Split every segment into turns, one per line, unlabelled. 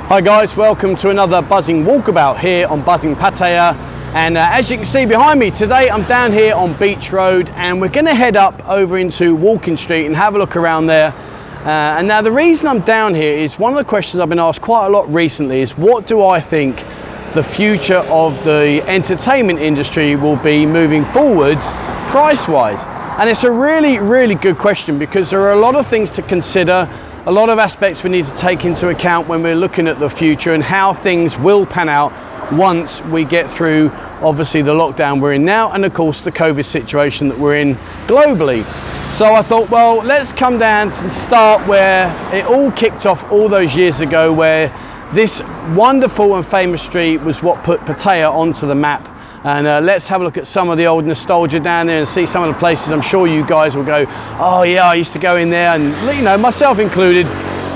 Hi guys, welcome to another Buzzing Walkabout here on Buzzing Pattaya. And as you can see behind me today, I'm down here on Beach Road and we're going to head up over into Walking Street and have a look around there. And now the reason I'm down here is one of the questions I've been asked quite a lot recently is what do I think the future of the entertainment industry will be moving forwards price-wise? And it's a really good question because there are a lot of things to consider, a lot of aspects we need to take into account when we're looking at the future and how things will pan out once we get through obviously the lockdown we're in now and of course the COVID situation that we're in globally. So I thought, well, let's come down and start where it all kicked off all those years ago, where this wonderful and famous street was what put Pattaya onto the map. And let's have a look at some of the old nostalgia down there and see some of the places I'm sure you guys will go, oh yeah, I used to go in there, and you know, myself included.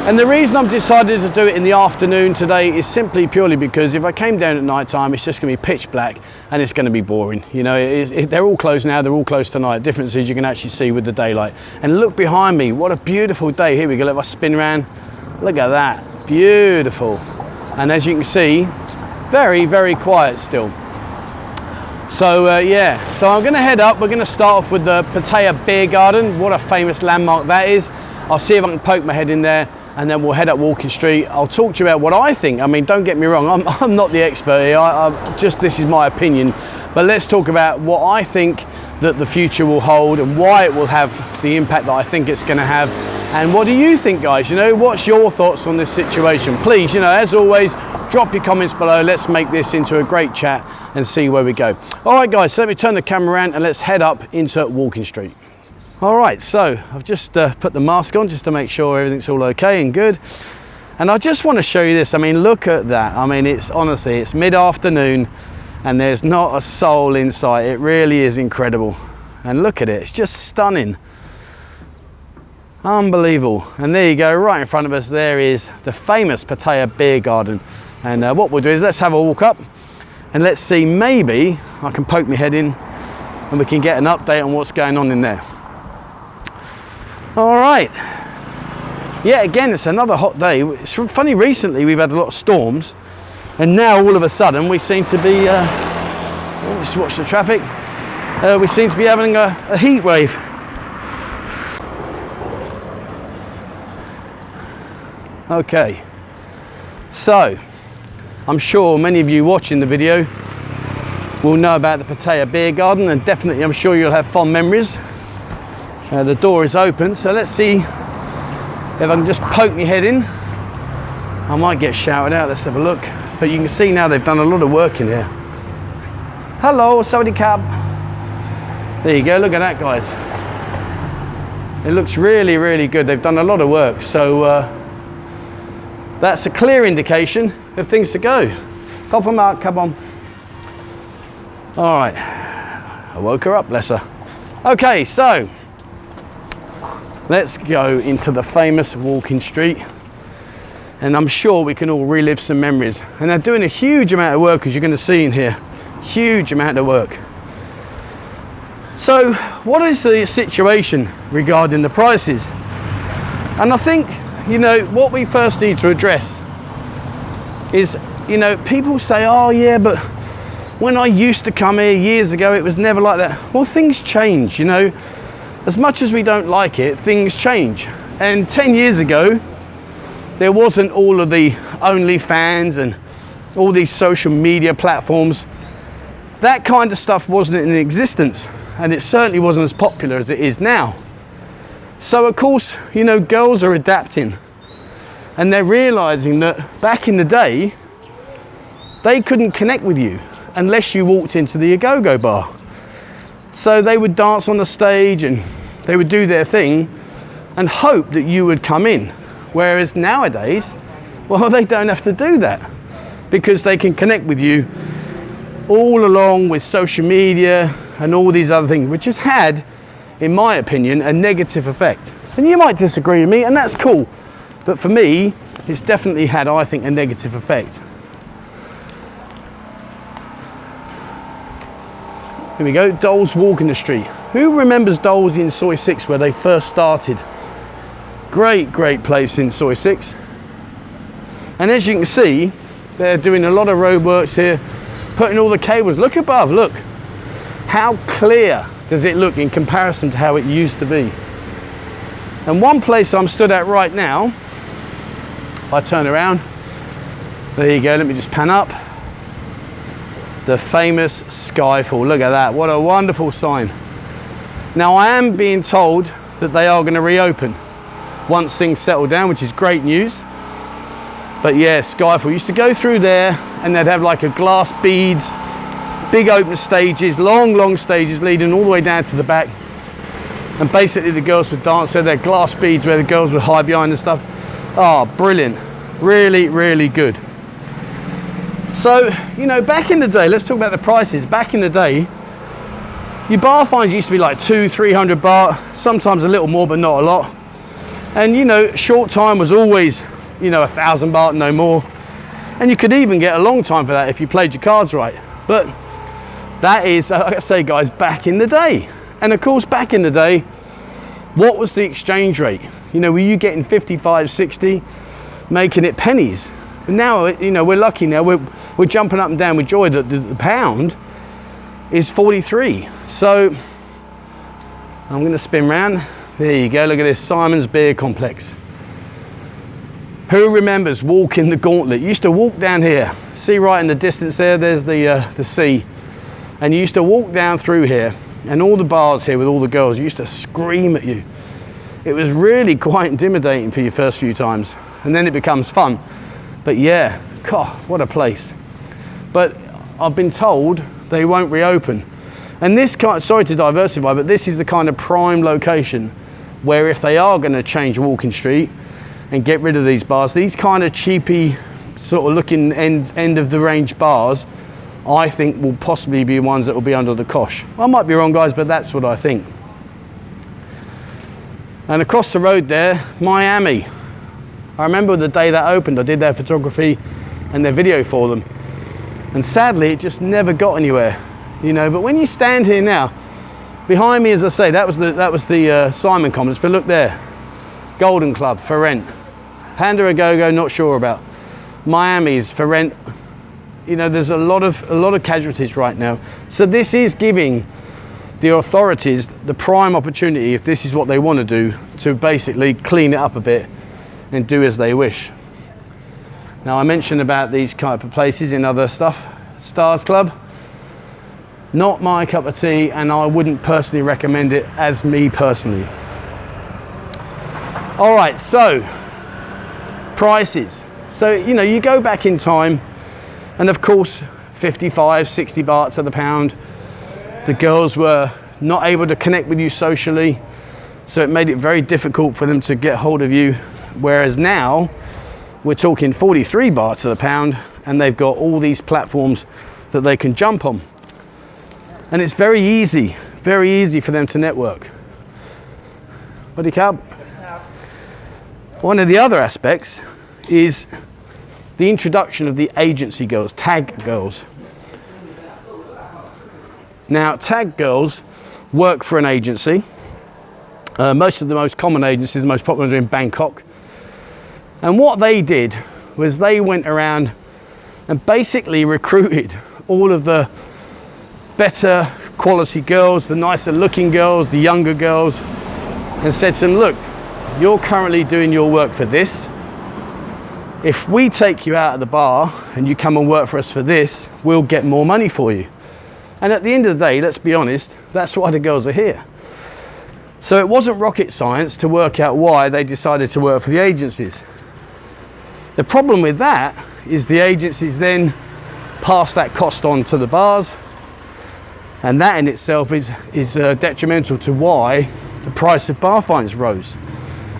And the reason I've decided to do it in the afternoon today is simply purely because if I came down at night time, it's just going to be pitch black and it's going to be boring. You know, they're all closed now, they're all closed tonight. The difference is you can actually see with the daylight. And look behind me, what a beautiful day. Here we go, let us spin around. Look at that, beautiful. And as you can see, very quiet still. So yeah, so I'm going to head up. We're going to start off with the Pattaya Beer Garden. What a famous landmark that is. I'll see if I can poke my head in there and then we'll head up Walking Street. I'll talk to you about what I think. I mean, don't get me wrong, I'm not the expert here. This is my opinion. But let's talk about what I think that the future will hold and why it will have the impact that I think it's going to have. And what do you think, guys? You know, what's your thoughts on this situation? Please, you know, as always, drop your comments below. Let's make this into a great chat and see where we go. All right, guys, so let me turn the camera around and let's head up into Walking Street. All right, so I've just put the mask on just to make sure everything's all okay and good. And I just want to show you this. I mean, look at that. I mean, it's honestly, it's mid-afternoon and there's not a soul in sight. It really is incredible. And look at it, it's just stunning. Unbelievable. And there you go, right in front of us there is the famous Pattaya Beer Garden. And what we'll do is let's have a walk up and let's see, maybe I can poke my head in and we can get an update on what's going on in there. All right. Yeah, again, it's another hot day. It's funny, recently we've had a lot of storms and now all of a sudden we seem to be, just watch the traffic, we seem to be having a heat wave. Okay, so I'm sure many of you watching the video will know about the Pattaya Beer Garden, and definitely I'm sure you'll have fond memories. The door is open, so let's see if I can just poke my head in. I might get shouted out, let's have a look. But you can see now they've done a lot of work in here. Hello, Sawadee Krab. There you go, look at that, guys. It looks really good. They've done a lot of work, so that's a clear indication of things to go. Pop them out, come on. All right, I woke her up, bless her. Okay, so let's go into the famous Walking Street. And I'm sure we can all relive some memories. And they're doing a huge amount of work, as you're going to see in here. Huge amount of work. So what is the situation regarding the prices? And I think, you know, what we first need to address is, you know, people say, oh yeah, but when I used to come here years ago, it was never like that. Well, things change, you know. As much as we don't like it, things change. And 10 years ago, there wasn't all of the OnlyFans and all these social media platforms. That kind of stuff wasn't in existence, and it certainly wasn't as popular as it is now. So of course, you know, girls are adapting and they're realizing that back in the day, they couldn't connect with you unless you walked into the Agogo bar. So they would dance on the stage and they would do their thing and hope that you would come in. Whereas nowadays, well, they don't have to do that because they can connect with you all along with social media and all these other things, which has had, in my opinion, a negative effect. And you might disagree with me, and that's cool. But for me, it's definitely had, I think, a negative effect. Here we go, Dole's Walk in the Street. Who remembers Dole's in Soi 6 where they first started? Great place in Soi 6. And as you can see, they're doing a lot of road works here, putting all the cables. Look above, look. How clear does it look in comparison to how it used to be? And one place I'm stood at right now, if I turn around, there you go, let me just pan up. The famous Skyfall, look at that, what a wonderful sign. Now I am being told that they are going to reopen once things settle down, which is great news. But yeah, Skyfall used to go through there and they'd have like a glass beads, big open stages, long stages leading all the way down to the back. And basically the girls would dance there, their glass beads where the girls would hide behind and stuff. Oh, brilliant. Really, really good. So, you know, back in the day, let's talk about the prices. Back in the day, your bar fines used to be like 200-300 baht, sometimes a little more, but not a lot. And you know, short time was always, you know, 1,000 baht, no more. And you could even get a long time for that if you played your cards right. But that is, like I say guys, back in the day. And of course, back in the day, what was the exchange rate? You know, were you getting 55, 60, making it pennies? But now, you know, we're lucky now, we're jumping up and down with joy that the pound is 43. So I'm going to spin round. There you go, look at this, Simon's Beer Complex. Who remembers walking the gauntlet? You used to walk down here, see right in the distance there, there's the sea. And you used to walk down through here, and all the bars here with all the girls used to scream at you. It was really quite intimidating for your first few times, and then it becomes fun. But yeah, God, what a place. But I've been told they won't reopen. And this kind, sorry to diversify, but this is the kind of prime location where if they are going to change Walking Street and get rid of these bars, these kind of cheapy sort of looking end of the range bars, I think will possibly be ones that will be under the cosh. I might be wrong guys, but that's what I think. And across the road there, Miami. I remember the day that opened, I did their photography and their video for them. And sadly, it just never got anywhere, you know. But when you stand here now, behind me, as I say, that was the Simon Complex, but look there, Golden Club for rent. Panda a Go-Go, not sure about. Miami's for rent. You know, there's a lot of casualties right now. So this is giving the authorities the prime opportunity, if this is what they want to do, to basically clean it up a bit and do as they wish. Now I mentioned about these type of places in other stuff. Stars Club, not my cup of tea, and I wouldn't personally recommend it as me personally. All right, so prices. So, you know, you go back in time, and of course 55, 60 baht to the pound. The girls were not able to connect with you socially, so it made it very difficult for them to get hold of you. Whereas now we're talking 43 baht to the pound, and they've got all these platforms that they can jump on, and it's very easy for them to network. Buddy Cab. One of the other aspects is the introduction of the agency girls, tag girls. Now tag girls work for an agency. Most of the most common agencies, the most popular, are in Bangkok. And what they did was they went around and basically recruited all of the better quality girls, the nicer looking girls, the younger girls, and said to them, look, you're currently doing your work for this. If we take you out of the bar and you come and work for us for this, we'll get more money for you. And at the end of the day, let's be honest, that's why the girls are here. So it wasn't rocket science to work out why they decided to work for the agencies. The problem with that is the agencies then pass that cost on to the bars, and that in itself is detrimental to why the price of bar fines rose.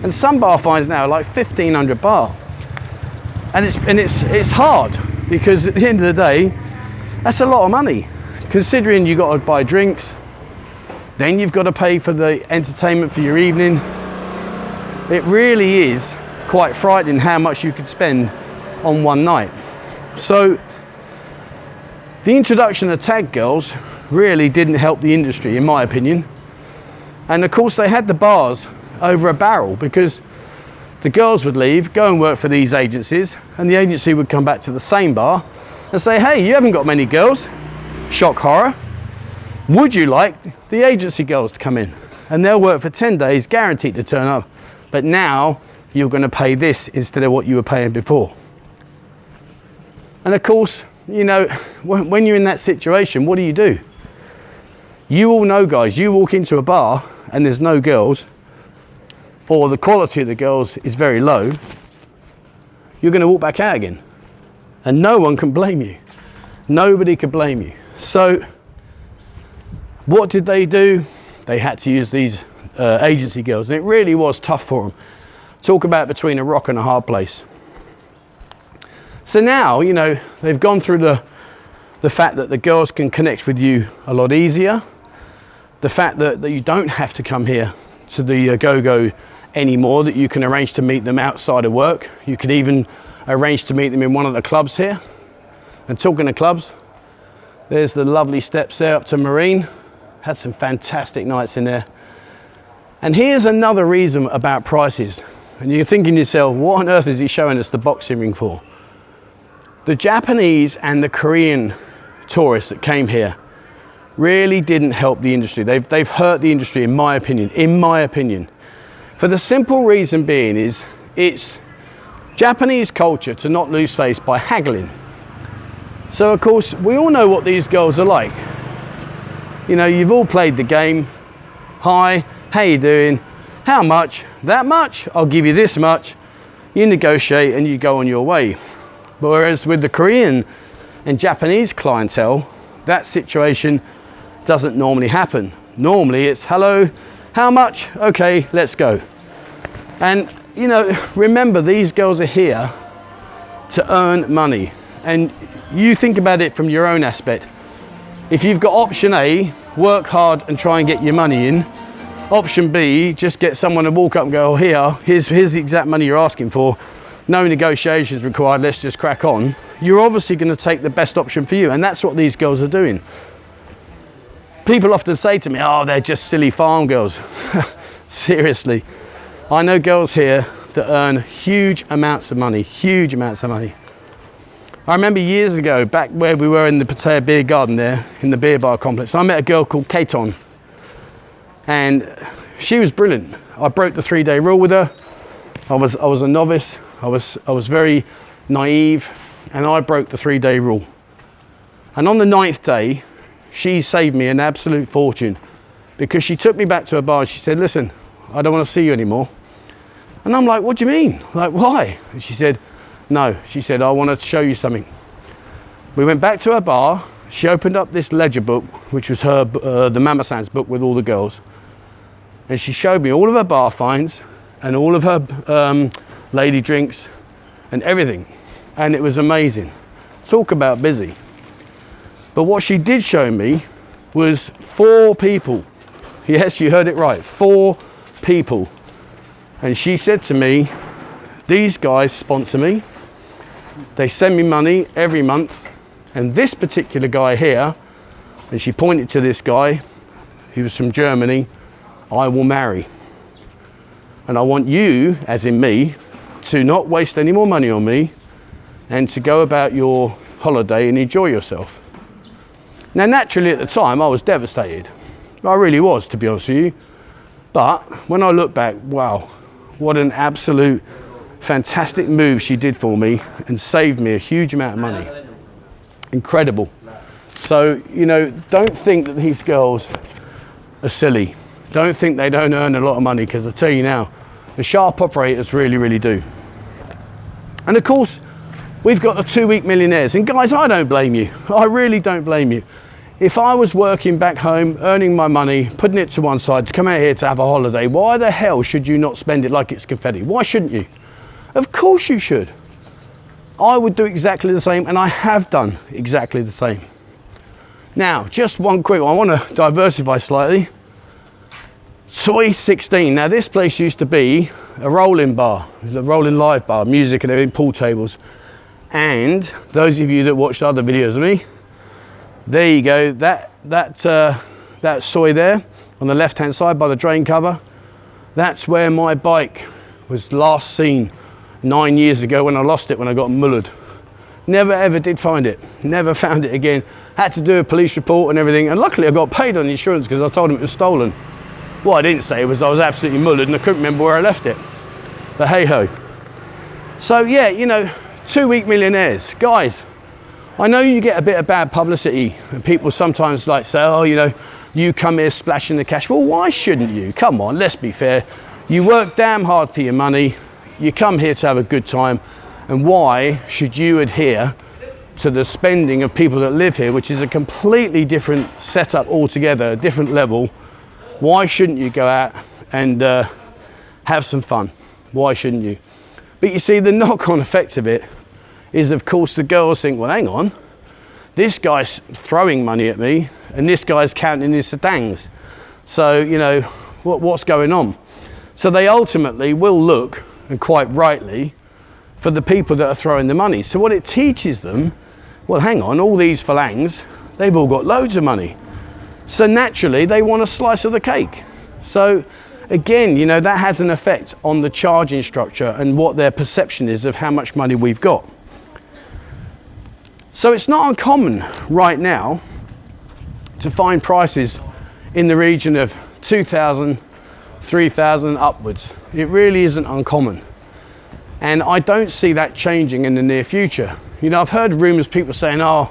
And some bar fines now are like 1,500 baht, and it's hard, because at the end of the day, that's a lot of money, considering you got to buy drinks, then you've got to pay for the entertainment for your evening. It really is quite frightening how much you could spend on one night. So the introduction of tag girls really didn't help the industry, in my opinion. And of course they had the bars over a barrel, because The girls would leave, go and work for these agencies, and the agency would come back to the same bar and say, hey, you haven't got many girls. Shock horror. Would you like the agency girls to come in? And they'll work for 10 days, guaranteed to turn up. But now you're going to pay this instead of what you were paying before. And of course, you know, when you're in that situation, what do? You all know, guys, you walk into a bar and there's no girls, or the quality of the girls is very low, you're going to walk back out again. And no one can blame you. Nobody could blame you. So what did they do? They had to use these agency girls, and it really was tough for them. Talk about between a rock and a hard place. So now, you know, they've gone through the fact that the girls can connect with you a lot easier. The fact that you don't have to come here to the go-go anymore, that you can arrange to meet them outside of work. You could even arrange to meet them in one of the clubs here. And talking of clubs, there's the lovely steps there up to Marine. Had some fantastic nights in there. And here's another reason about prices. And you're thinking to yourself, what on earth is he showing us the boxing ring for? The Japanese and the Korean tourists that came here really didn't help the industry. They've hurt the industry, in my opinion. For the simple reason being is, it's Japanese culture to not lose face by haggling. So of course, we all know what these girls are like. You know, you've all played the game. Hi, how you doing? How much? That much? I'll give you this much. You negotiate and you go on your way. But whereas with the Korean and Japanese clientele, that situation doesn't normally happen. Normally it's, hello, how much? Okay, let's go. And you know, remember, these girls are here to earn money. And you think about it from your own aspect. If you've got option A, work hard and try and get your money in. Option B, just get someone to walk up and go, oh, here's the exact money you're asking for. No negotiations required, let's just crack on. You're obviously going to take the best option for you, and that's what these girls are doing. People often say to me, oh, they're just silly farm girls. Seriously. I know girls here that earn huge amounts of money, huge amounts of money. I remember years ago, back where we were in the Pattaya Beer Garden there, in the beer bar complex, I met a girl called Katon. And she was brilliant. I broke the 3-day rule with her. I was a novice. I was very naive, and I broke the 3-day rule. And on the 9th day, she saved me an absolute fortune, because she took me back to her bar and she said, listen, I don't want to see you anymore. And I'm like, what do you mean? Like, why? And she said, no. She said, I want to show you something. We went back to her bar. She opened up this ledger book, which was her, the Mama-san's book with all the girls. And she showed me all of her bar finds and all of her lady drinks and everything. And it was amazing. Talk about busy. But what she did show me was 4 people. Yes, you heard it right. 4 people. And she said to me, these guys sponsor me. They send me money every month. And this particular guy here, and she pointed to this guy, who was from Germany, I will marry. And I want you, as in me, to not waste any more money on me and to go about your holiday and enjoy yourself. Now, naturally at the time, I was devastated. I really was, to be honest with you. But when I look back, wow, what an absolute fantastic move she did for me and saved me a huge amount of money. Incredible. So, you know, don't think that these girls are silly. Don't think they don't earn a lot of money, because I tell you now, the sharp operators really, really do. And of course, we've got the 2-week millionaires. And guys, I don't blame you. I really don't blame you. If I was working back home, earning my money, putting it to one side to come out here to have a holiday, why the hell should you not spend it like it's confetti? Why shouldn't you? Of course you should. I would do exactly the same, and I have done exactly the same. Now, just one quick one. I want to diversify slightly. Soi 16. Now, this place used to be a rolling bar, a rolling live bar, music and everything, pool tables. And those of you that watched other videos of me, there you go. That Soi there on the left-hand side by the drain cover, that's where my bike was last seen 9 years ago when I lost it, when I got mullered. Never ever did find it, never found it again. Had to do a police report and everything, and luckily I got paid on the insurance because I told them it was stolen. What I didn't say was I was absolutely mullered and I couldn't remember where I left it. But hey ho. So yeah, you know, 2 week millionaires. Guys, I know you get a bit of bad publicity and people sometimes like say, oh, you know, you come here splashing the cash. Well, why shouldn't you? Come on, let's be fair. You work damn hard for your money. You come here to have a good time. And why should you adhere to the spending of people that live here, which is a completely different setup altogether, a different level? Why shouldn't you go out and have some fun? Why shouldn't you? But you see, the knock-on effect of it is, of course, the girls think, well, hang on, this guy's throwing money at me and this guy's counting his sedangs. So, you know, what's going on? So they ultimately will look, and quite rightly, for the people that are throwing the money. So what it teaches them, well, hang on, all these phalangs, they've all got loads of money. So naturally, they want a slice of the cake. So again, you know, that has an effect on the charging structure and what their perception is of how much money we've got. So it's not uncommon right now to find prices in the region of 2,000, 3,000 upwards. It really isn't uncommon. And I don't see that changing in the near future. You know, I've heard rumours, people saying, oh,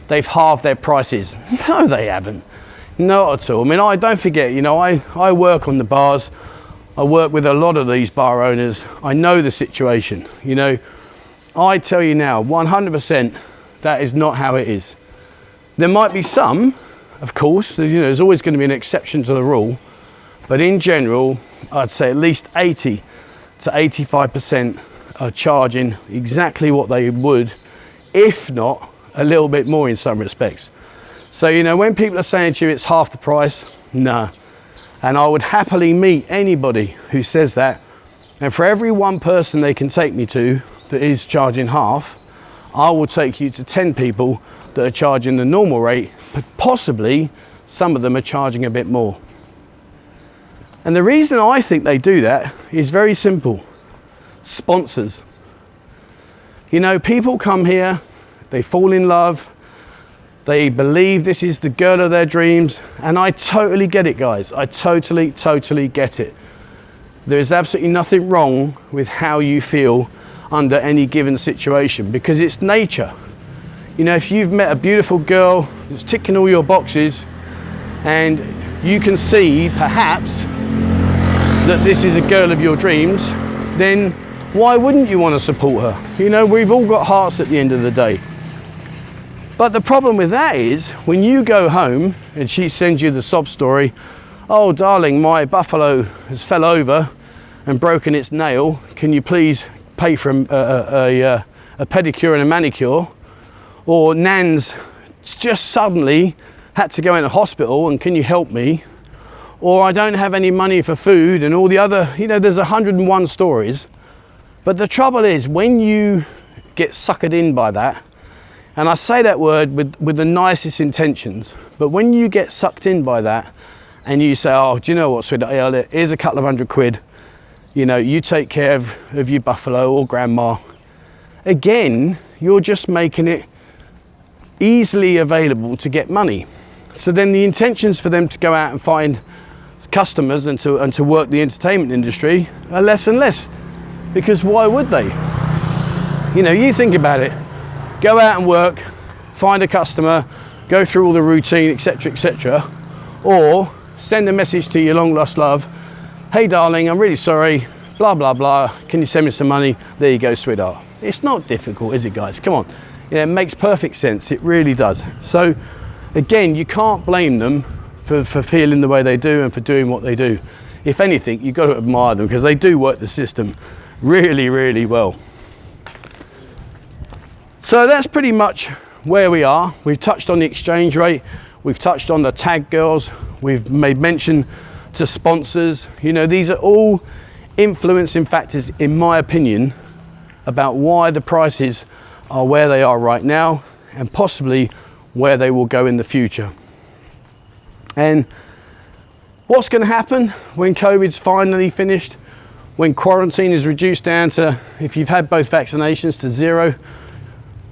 they've halved their prices. No, they haven't. Not at all. I mean, don't forget, you know, I work on the bars. I work with a lot of these bar owners. I know the situation. You know, I tell you now, 100%, that is not how it is. There might be some, of course, you know, there's always going to be an exception to the rule. But in general, I'd say at least 80 to 85% are charging exactly what they would, if not a little bit more in some respects. So, you know, when people are saying to you it's half the price, nah. And I would happily meet anybody who says that. And for every one person they can take me to that is charging half, I will take you to 10 people that are charging the normal rate, but possibly some of them are charging a bit more. And the reason I think they do that is very simple. Sponsors. You know, people come here, they fall in love, they believe this is the girl of their dreams, and I totally get it, guys. I totally get it. There is absolutely nothing wrong with how you feel under any given situation, because it's nature. You know, if you've met a beautiful girl that's ticking all your boxes, and you can see perhaps that this is a girl of your dreams, then why wouldn't you want to support her? You know, we've all got hearts at the end of the day. But the problem with that is when you go home and she sends you the sob story, oh darling, my buffalo has fell over and broken its nail, can you please pay for a pedicure and a manicure? Or Nan's just suddenly had to go into hospital and can you help me? Or I don't have any money for food, and all the other, you know, there's 101 stories. But the trouble is when you get suckered in by that, and I say that word with the nicest intentions, but when you get sucked in by that and you say, oh, do you know what, sweetheart, here's a couple of £100, you know, you take care of your buffalo or grandma. Again, you're just making it easily available to get money. So then the intentions for them to go out and find customers and to work the entertainment industry are less and less, because why would they? You know, you think about it, go out and work, find a customer, go through all the routine, etc., or send a message to your long lost love, hey darling, I'm really sorry, blah blah blah, can you send me some money? There you go, sweetheart. It's not difficult, is it, guys? Come on. You know, it makes perfect sense, it really does. So again, you can't blame them for feeling the way they do and for doing what they do. If anything, you've got to admire them, because they do work the system really well. So that's pretty much where we are. We've touched on the exchange rate, we've touched on the tag girls, we've made mention to sponsors. You know, these are all influencing factors, in my opinion, about why the prices are where they are right now and possibly where they will go in the future. And what's going to happen when COVID's finally finished? when quarantine is reduced down to, if you've had both vaccinations, to 0.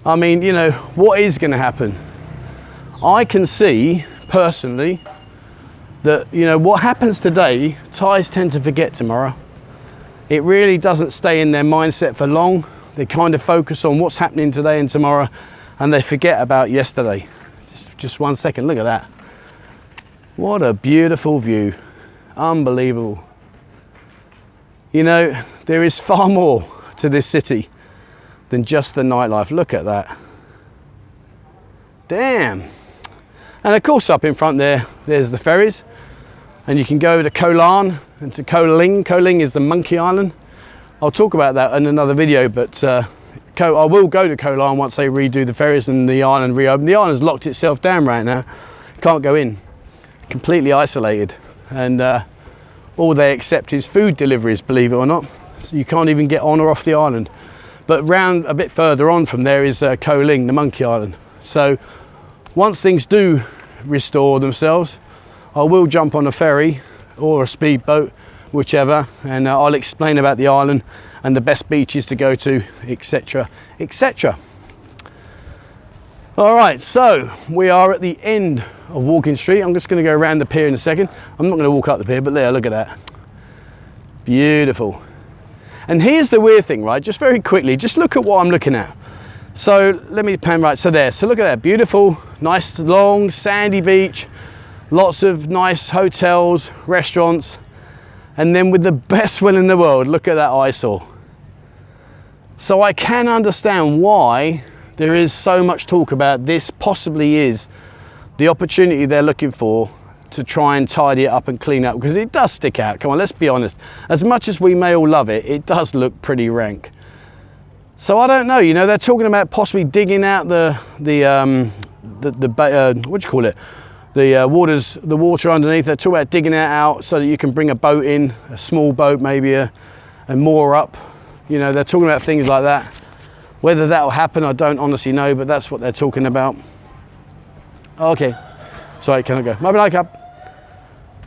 I mean, you know, what is going to happen? I can see personally that, you know, what happens today, Thais tend to forget tomorrow. It really doesn't stay in their mindset for long. They kind of focus on what's happening today and tomorrow, and they forget about yesterday. Just 1 second, look at that. What a beautiful view. Unbelievable. You know, there is far more to this city than just the nightlife. Look at that. Damn. And of course up in front there, there's the ferries. And you can go to Koh Larn and to Koh Ling. Koh Ling is the monkey island. I'll talk about that in another video, but I will go to Koh Larn once they redo the ferries and the island reopen. The island's locked itself down right now. Can't go in. Completely isolated. And all they accept is food deliveries, believe it or not. So you can't even get on or off the island. But round a bit further on from there is Koh Ling, the monkey island. So once things do restore themselves, I will jump on a ferry or a speedboat, whichever, and I'll explain about the island and the best beaches to go to, etc, etc. All right, so we are at the end of Walking Street. I'm just going to go around the pier in a second. I'm not going to walk up the pier, but there, look at that. Beautiful. And here's the weird thing, right? Just very quickly, just look at what I'm looking at. So let me pan right, so there, so look at that, beautiful, nice long sandy beach, lots of nice hotels, restaurants, and then with the best will in the world, look at that eyesore. So I can understand why there is so much talk about this possibly is the opportunity they're looking for to try and tidy it up and clean up, because it does stick out. Come on, let's be honest. As much as we may all love it, it does look pretty rank. So I don't know, you know, they're talking about possibly digging out the what do you call it? The water underneath. They're talking about digging it out so that you can bring a boat in, a small boat maybe, and moor up. You know, they're talking about things like that. Whether that will happen, I don't honestly know, but that's what they're talking about. Okay, sorry, can I go? Maybe like up.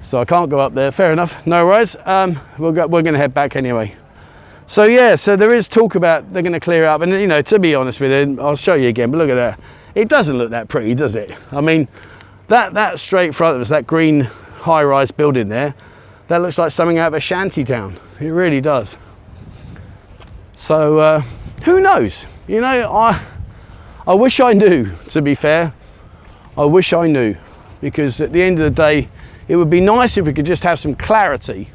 So I can't go up there. Fair enough. No worries. We're going to head back anyway. So yeah, so there is talk about they're going to clear it up, and you know, to be honest with you, I'll show you again. But look at that. It doesn't look that pretty, does it? I mean, that straight front of us, that green high-rise building there, that looks like something out of a shanty town. It really does. So who knows? You know, I wish I knew, to be fair. I wish I knew, because at the end of the day, it would be nice if we could just have some clarity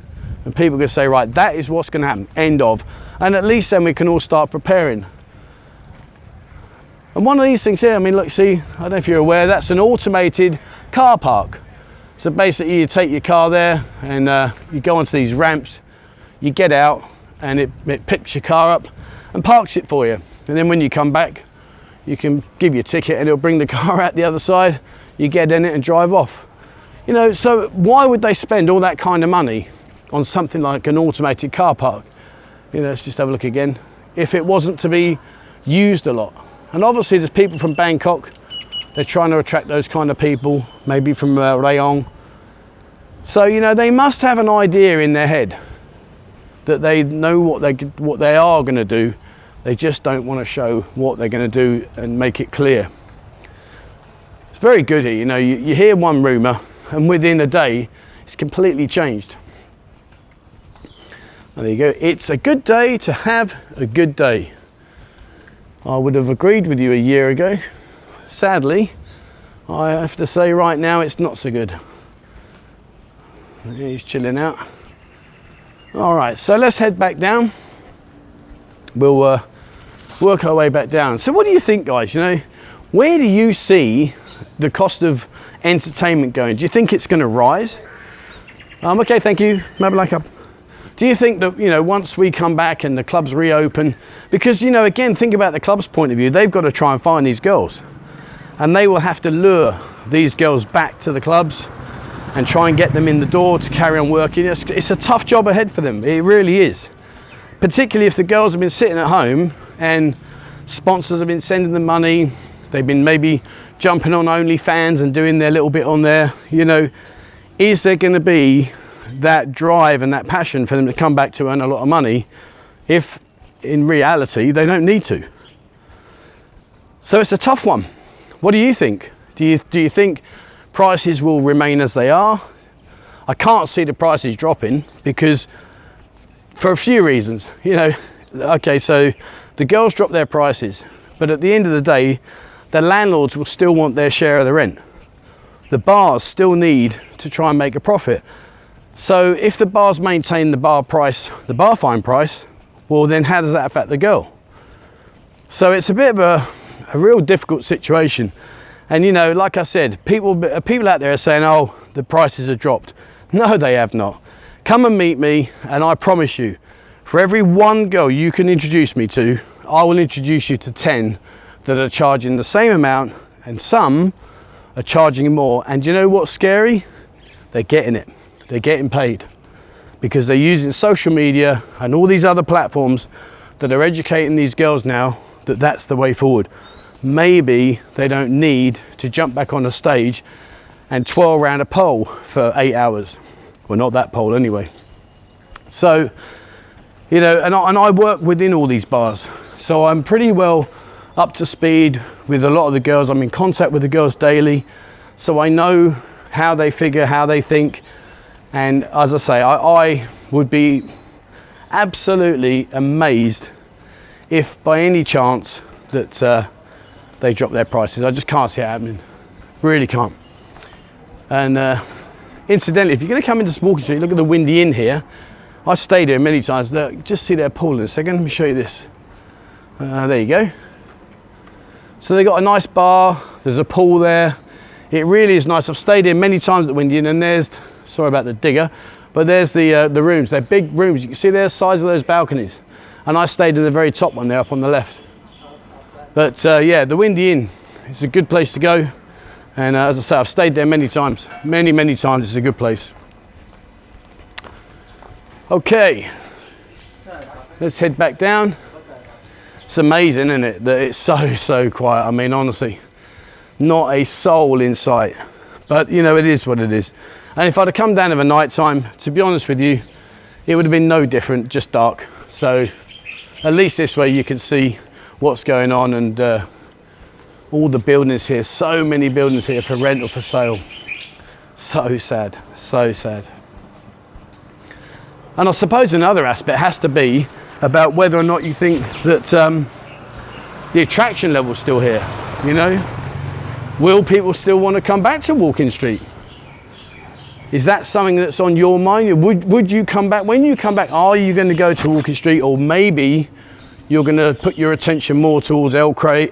and people could say, right, that is what's going to happen, end of. And at least then we can all start preparing. And one of these things here, I mean, look, see, I don't know if you're aware, that's an automated car park. So basically you take your car there and you go onto these ramps, you get out and it picks your car up and parks it for you. And then when you come back, you can give your ticket and it'll bring the car out the other side, you get in it and drive off. You know, so why would they spend all that kind of money on something like an automated car park? You know, let's just have a look again. If it wasn't to be used a lot. And obviously there's people from Bangkok, they're trying to attract those kind of people, maybe from Rayong. So, you know, they must have an idea in their head that they know what they are going to do. They just don't want to show what they're going to do and make it clear. It's very good here, you know, you hear one rumour and within a day it's completely changed. And there you go, it's a good day to have a good day. I would have agreed with you a year ago. Sadly, I have to say right now it's not so good. He's chilling out. All right, so let's head back down. We'll work our way back down. So what do you think, guys? You know, where do you see the cost of entertainment going? Do you think it's going to rise? Okay, thank you. Maybe like up. Do you think that, you know, once we come back and the clubs reopen, because, you know, again, think about the club's point of view, they've got to try and find these girls and they will have to lure these girls back to the clubs and try and get them in the door to carry on working. It's a tough job ahead for them. It really is. Particularly if the girls have been sitting at home and sponsors have been sending them money, they've been maybe jumping on OnlyFans and doing their little bit on there. You know, is there going to be that drive and that passion for them to come back to earn a lot of money if in reality they don't need to? So it's a tough one. What do you think? Do you think prices will remain as they are? I can't see the prices dropping because for a few reasons, you know. Okay, so the girls drop their prices, but at the end of the day, the landlords will still want their share of the rent. The bars still need to try and make a profit. So if the bars maintain the bar price, the bar fine price, well then how does that affect the girl? So it's a bit of a real difficult situation. And you know, like I said, people out there are saying, oh, the prices have dropped. No, they have not. Come and meet me, and I promise you, for every one girl you can introduce me to, I will introduce you to 10 that are charging the same amount, and some are charging more. And you know what's scary? They're getting it. They're getting paid because they're using social media and all these other platforms that are educating these girls now that that's the way forward. Maybe they don't need to jump back on a stage and twirl around a pole for 8 hours. Well, not that pole anyway. So, you know, and I work within all these bars. So I'm pretty well up to speed with a lot of the girls. I'm in contact with the girls daily. So I know how they figure, how they think. And as I say, I would be absolutely amazed if by any chance that they drop their prices. I just can't see it happening. Really can't. And incidentally, if you're going to come into Walking Street, look at the Windy Inn here. I stayed here many times. Look, just see their pool in a second. Let me show you this. There you go. So they got a nice bar. There's a pool there. It really is nice. I've stayed here many times at the Windy Inn, and there's, sorry about the digger, but there's the rooms. They're big rooms. You can see the size of those balconies. And I stayed in the very top one there up on the left. But yeah, the Windy Inn is a good place to go. And as I say, I've stayed there many times. Many times. It's a good place. Okay, let's head back down. It's amazing, isn't it, that it's so quiet. I mean, honestly, not a soul in sight. But you know, it is what it is. And if I'd have come down of a night time, to be honest with you, it would have been no different, just dark. So at least this way you can see what's going on, and all the buildings here, so many buildings here for rent or for sale. So sad, so sad. And I suppose another aspect has to be about whether or not you think that the attraction level is still here. You know, will people still want to come back to Walking Street? Is that something that's on your mind? Would you come back? When you come back, are you going to go to Walking Street, or maybe you're going to put your attention more towards LK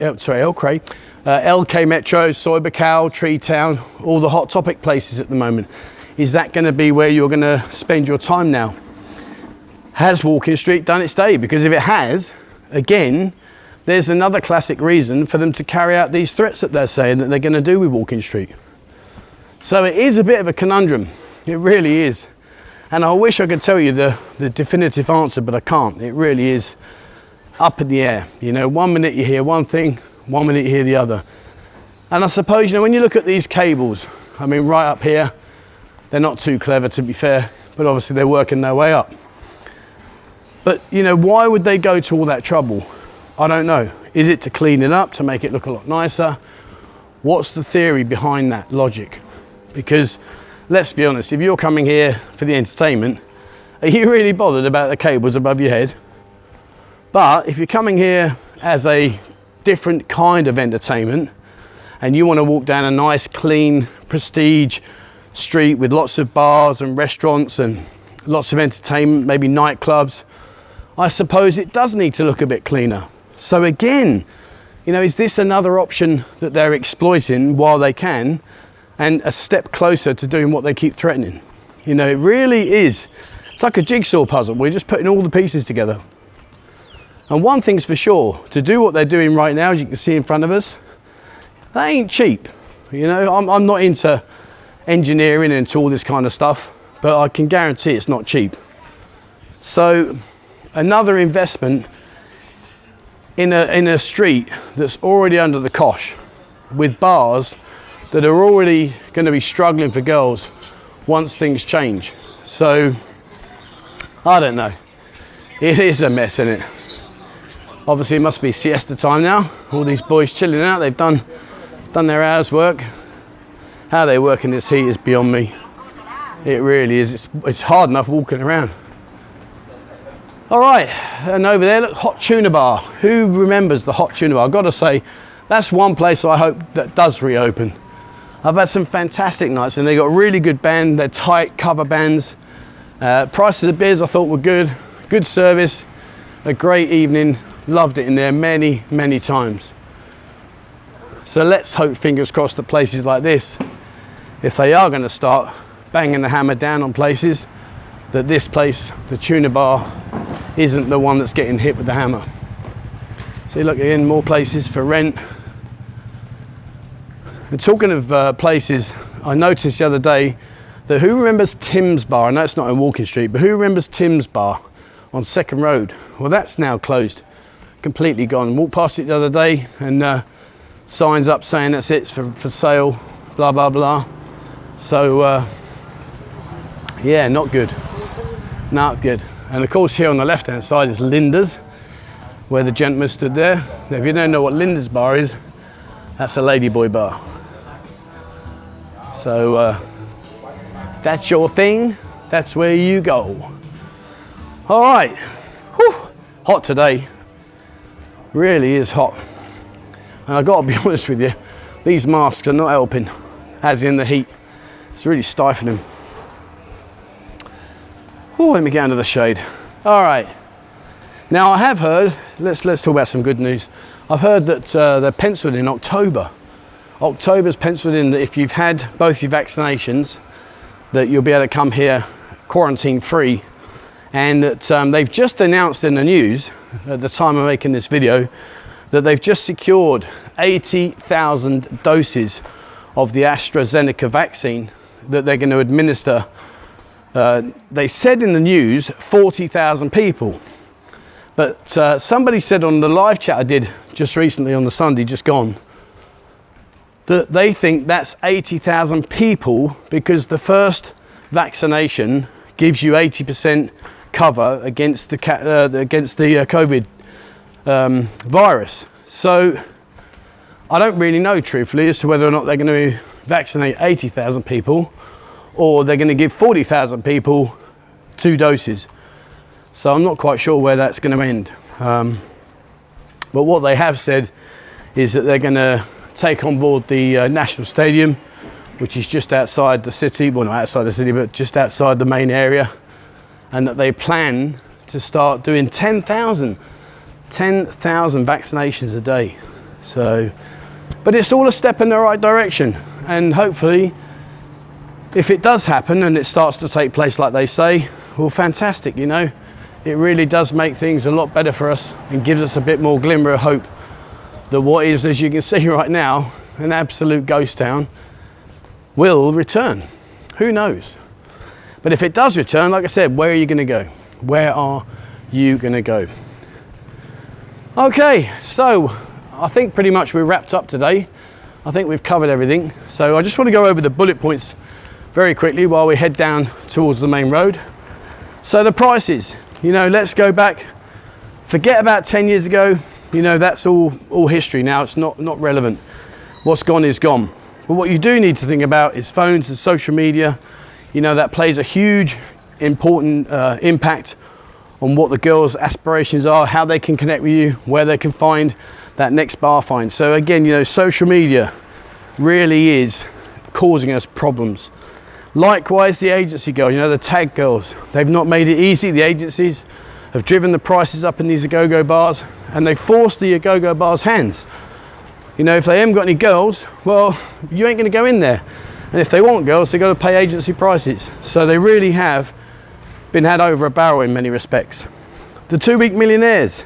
Metro, Soybecow, Tree Town, all the hot topic places at the moment? Is that going to be where you're going to spend your time now? Has Walking Street done its day? Because if it has, again, there's another classic reason for them to carry out these threats that they're saying that they're going to do with Walking Street. So it is a bit of a conundrum. It really is. And I wish I could tell you the definitive answer, but I can't. It really is up in the air. You know, 1 minute you hear one thing, 1 minute you hear the other. And I suppose, you know, when you look at these cables, I mean, right up here, they're not too clever, to be fair, but obviously they're working their way up. But, you know, why would they go to all that trouble? I don't know. Is it to clean it up, to make it look a lot nicer? What's the theory behind that logic? Because let's be honest, if you're coming here for the entertainment, are you really bothered about the cables above your head? But if you're coming here as a different kind of entertainment, and you want to walk down a nice, clean, prestige street with lots of bars and restaurants and lots of entertainment, maybe nightclubs, I suppose it does need to look a bit cleaner. So again, you know, is this another option that they're exploiting while they can, and a step closer to doing what they keep threatening? You know, it really is. It's like a jigsaw puzzle. We're just putting all the pieces together. And one thing's for sure, to do what they're doing right now, as you can see in front of us, they ain't cheap. You know, I'm not into engineering and into all this kind of stuff, but I can guarantee it's not cheap. So another investment in a street that's already under the cosh, with bars that are already going to be struggling for girls once things change. So I don't know, it is a mess, isn't it? Obviously it must be siesta time now. All these boys chilling out, they've done their hours work. How they work in this heat is beyond me. It really is. It's hard enough walking around. All right, and over there, look, Hot Tuna Bar. Who remembers the Hot Tuna Bar? I've got to say, that's one place I hope that does reopen. I've had some fantastic nights, and they got a really good band. They're tight cover bands. Price of the beers I thought were good. Good service, a great evening. Loved it in there many, many times. So let's hope, fingers crossed, that places like this, if they are going to start banging the hammer down on places, that this place, the Tuna Bar, isn't the one that's getting hit with the hammer. See, look, again, more places for rent. And talking of places, I noticed the other day that who remembers Tim's Bar? I know it's not in Walking Street, but who remembers Tim's Bar on Second Road? Well, that's now closed, completely gone. Walked past it the other day, and signs up saying that's it, for sale, blah, blah, blah. So, yeah, not good. Not good. And of course, here on the left-hand side is Linda's, where the gentleman stood there. Now, if you don't know what Linda's Bar is, that's a ladyboy bar. So, that's your thing, that's where you go. All right. Whew. Hot today. Really is hot. And I've got to be honest with you, these masks are not helping, as in the heat. It's really stifling. Oh, let me get under the shade. All right. Now I have heard, let's talk about some good news. I've heard that they're penciled in October. October's penciled in that if you've had both your vaccinations, that you'll be able to come here quarantine free. And that they've just announced in the news, at the time of making this video, that they've just secured 80,000 doses of the AstraZeneca vaccine that they're going to administer. They said in the news 40,000 people, but somebody said on the live chat I did just recently on the Sunday just gone, that they think that's 80,000 people because the first vaccination gives you 80% cover against the COVID virus. So I don't really know, truthfully, as to whether or not they're going to vaccinate 80,000 people or they're going to give 40,000 people 2 doses. So I'm not quite sure where that's going to end. But what they have said is that they're going to take on board the National Stadium, which is just outside the city, well, not outside the city, but just outside the main area, and that they plan to start doing 10,000 vaccinations a day. So, but it's all a step in the right direction, and hopefully if it does happen and it starts to take place like they say, well, fantastic, you know, it really does make things a lot better for us and gives us a bit more glimmer of hope that what is, as you can see right now, an absolute ghost town will return. Who knows? But if it does return, like I said, where are you going to go? Where are you going to go? Okay, so I think pretty much we're wrapped up today. I think we've covered everything. So I just want to go over the bullet points very quickly while we head down towards the main road. So the prices, you know, let's go back. Forget about 10 years ago. You know, that's all history now. It's not relevant. What's gone is gone. But what you do need to think about is phones and social media. You know, that plays a huge, important impact on what the girls' aspirations are, how they can connect with you, where they can find that next bar find. So again, you know, social media really is causing us problems. Likewise, the agency girls, you know, the tag girls, they've not made it easy. The agencies have driven the prices up in these Agogo bars, and they forced the Agogo bars' hands. You know, if they haven't got any girls, well, you ain't going to go in there. And if they want girls, they've got to pay agency prices. So they really have been had over a barrel in many respects. The 2-week millionaires.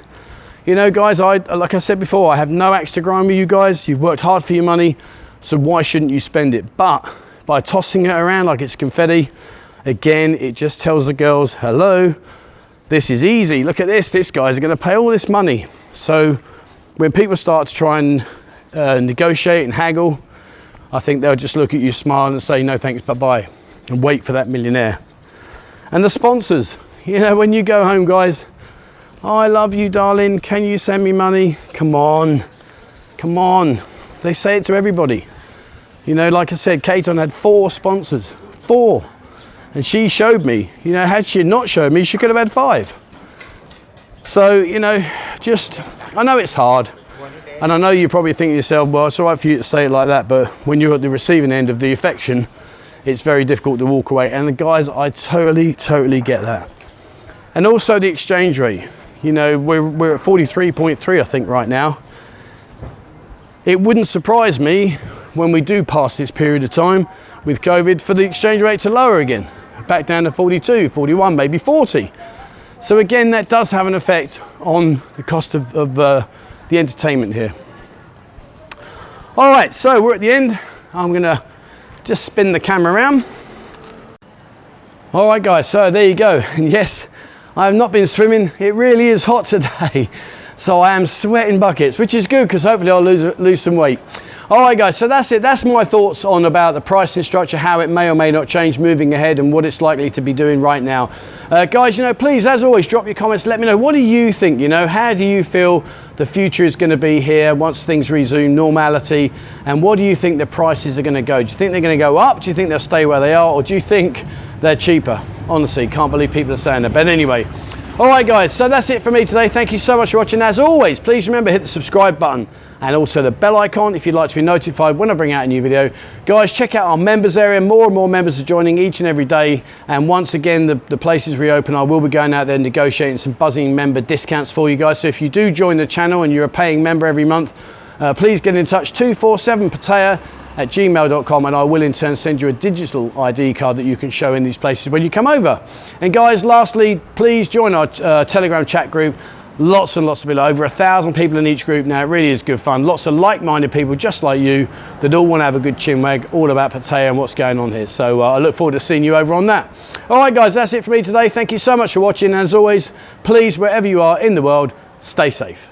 You know, guys, like I said before, I have no axe to grind with you guys. You've worked hard for your money, so why shouldn't you spend it? But by tossing it around like it's confetti, again, it just tells the girls, hello, this is easy. Look at this. This guy's going to pay all this money. So when people start to try and negotiate and haggle, I think they'll just look at you, smile and say, no thanks, bye-bye, and wait for that millionaire. And the sponsors, you know, when you go home, guys, oh, I love you, darling, can you send me money? Come on, come on. They say it to everybody. You know, like I said, Katon had 4 sponsors, 4. And she showed me, you know, had she not showed me, she could have had 5. So, you know, just, I know it's hard. And I know you probably think to yourself, well, it's all right for you to say it like that, but when you're at the receiving end of the affection, it's very difficult to walk away. And the guys, I totally get that. And also the exchange rate. You know, we're at 43.3, I think, right now. It wouldn't surprise me when we do pass this period of time with COVID for the exchange rate to lower again, back down to 42, 41, maybe 40. So again, that does have an effect on the cost of the entertainment here. All right, so we're at the end. I'm gonna just spin the camera around. All right, guys, so there you go. And yes, I have not been swimming. It really is hot today. So I am sweating buckets, which is good because hopefully I'll lose some weight. All right, guys, so that's it. That's my thoughts on about the pricing structure, how it may or may not change moving ahead and what it's likely to be doing right now. Guys, you know, please, as always, drop your comments. Let me know, what do you think? You know, how do you feel the future is going to be here once things resume normality? And what do you think the prices are going to go? Do you think they're going to go up? Do you think they'll stay where they are? Or do you think they're cheaper? Honestly, can't believe people are saying that. But anyway, all right, guys, so that's it for me today. Thank you so much for watching. As always, please remember, hit the subscribe button and also the bell icon if you'd like to be notified when I bring out a new video. Guys, check out our members area. More and more members are joining each and every day. And once again, the place is reopened. I will be going out there negotiating some buzzing member discounts for you guys. So if you do join the channel and you're a paying member every month, please get in touch, 247pattaya@gmail.com, and I will in turn send you a digital ID card that you can show in these places when you come over. And guys, lastly, please join our Telegram chat group. Lots and lots of people, over 1,000 people in each group now. It really is good fun. Lots of like-minded people just like you that all want to have a good chinwag all about Pattaya and what's going on here. So I look forward to seeing you over on that. All right, guys, that's it for me today. Thank you so much for watching. As always, please, wherever you are in the world, stay safe.